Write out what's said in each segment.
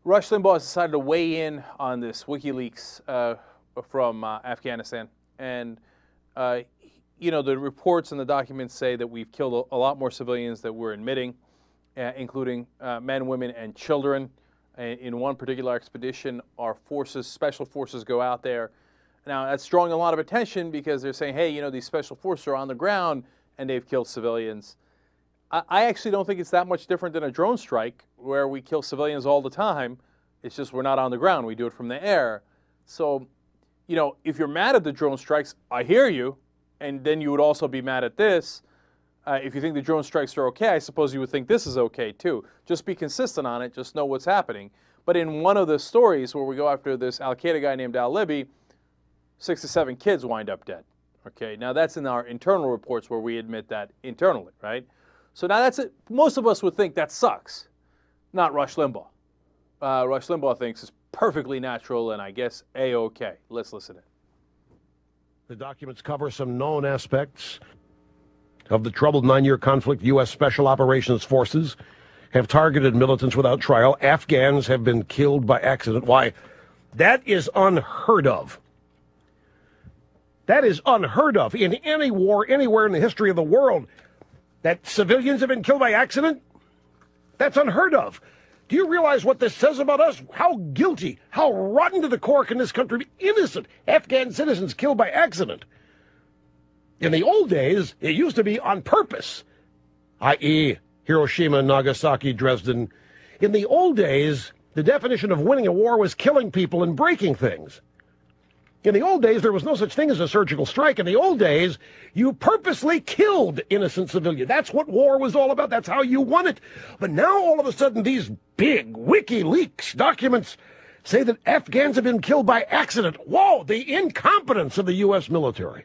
Rush Limbaugh has decided to weigh in on this WikiLeaks from Afghanistan. And, the reports and the documents say that we've killed a lot more civilians than we're admitting, including men, women, and children. In one particular expedition, our forces, special forces, go out there. Now, that's drawing a lot of attention because they're saying, hey, these special forces are on the ground and they've killed civilians. I actually don't think it's that much different than a drone strike where we kill civilians all the time. It's just we're not on the ground. We do it from the air. So, if you're mad at the drone strikes, I hear you. And then you would also be mad at this. If you think the drone strikes are okay, I suppose you would think this is okay too. Just be consistent on it. Just know what's happening. But in one of the stories where we go after this Al-Qaeda guy named al-Libi, 6 to 7 kids wind up dead. Okay, now that's in our internal reports where we admit that internally, right? So now that's it. Most of us would think that sucks. Not Rush Limbaugh. Rush Limbaugh thinks it's perfectly natural and I guess A-okay. Let's listen in. The documents cover some known aspects of the troubled 9-year conflict. U.S. Special Operations Forces have targeted militants without trial. Afghans have been killed by accident. Why? That is unheard of. That is unheard of in any war anywhere in the history of the world. That civilians have been killed by accident? That's unheard of. Do you realize what this says about us? How guilty, how rotten to the core can this country be? Innocent Afghan citizens killed by accident. In the old days, it used to be on purpose, i.e., Hiroshima, Nagasaki, Dresden. In the old days, the definition of winning a war was killing people and breaking things. In the old days, there was no such thing as a surgical strike. In the old days, you purposely killed innocent civilians. That's what war was all about. That's how you won it. But now, all of a sudden, these big WikiLeaks documents say that Afghans have been killed by accident. Whoa, the incompetence of the U.S. military.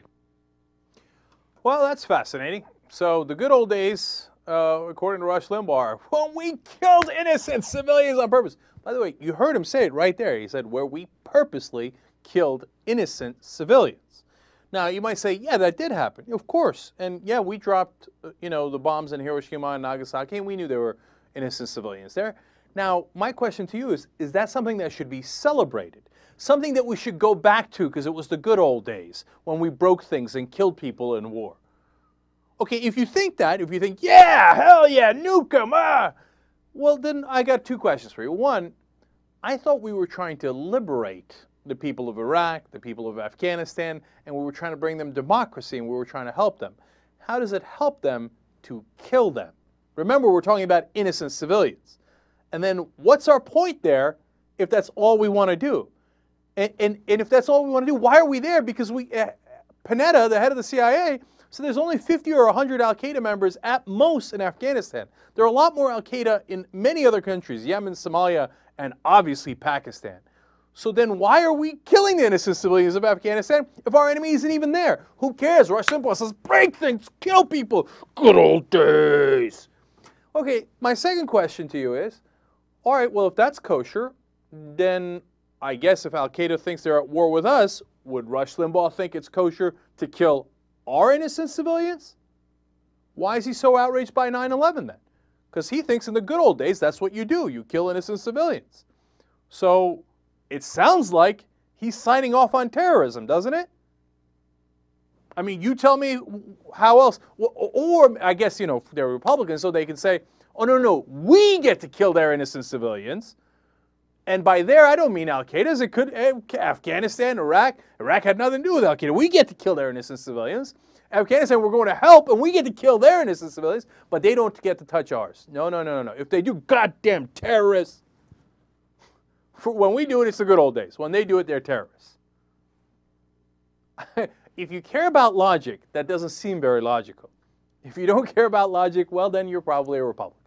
Well, that's fascinating. So the good old days, according to Rush Limbaugh, when we killed innocent civilians on purpose. By the way, you heard him say it right there. He said, where we purposely killed innocent civilians. Now, you might say, yeah, that did happen. Of course. And yeah, we dropped, the bombs in Hiroshima and Nagasaki, and we knew there were innocent civilians there. Now, my question to you is that something that should be celebrated? Something that we should go back to because it was the good old days when we broke things and killed people in war. Okay, if you think, yeah, hell yeah, nuke them, well, then I got 2 questions for you. One, I thought we were trying to liberate the people of Iraq, the people of Afghanistan, and we were trying to bring them democracy and we were trying to help them. How does it help them to kill them? Remember, we're talking about innocent civilians. And then what's our point there if that's all we want to do? And if that's all we want to do, why are we there? Because Panetta, the head of the CIA, said there's only 50 or 100 Al-Qaeda members at most in Afghanistan. There are a lot more Al-Qaeda in many other countries, Yemen, Somalia, and obviously Pakistan. So then why are we killing the innocent civilians of Afghanistan if our enemy isn't even there? Who cares? Rush Limbaugh says, break things, kill people. Good old days. Okay, my second question to you is, all right, well, if that's kosher, then I guess if Al-Qaeda thinks they're at war with us, would Rush Limbaugh think it's kosher to kill our innocent civilians? Why is he so outraged by 9/11 then? Because he thinks in the good old days, that's what you do. You kill innocent civilians. So it sounds like he's signing off on terrorism, doesn't it? I mean, you tell me how else. Or I guess, they're Republicans, so they can say, oh, no, we get to kill their innocent civilians. And by there, I don't mean Al-Qaeda. It could Afghanistan, Iraq. Iraq had nothing to do with Al-Qaeda. We get to kill their innocent civilians. Afghanistan, we're going to help, and we get to kill their innocent civilians, but they don't get to touch ours. No. If they do, goddamn terrorists. When we do it, it's the good old days. When they do it, they're terrorists. If you care about logic, that doesn't seem very logical. If you don't care about logic, well, then you're probably a Republican.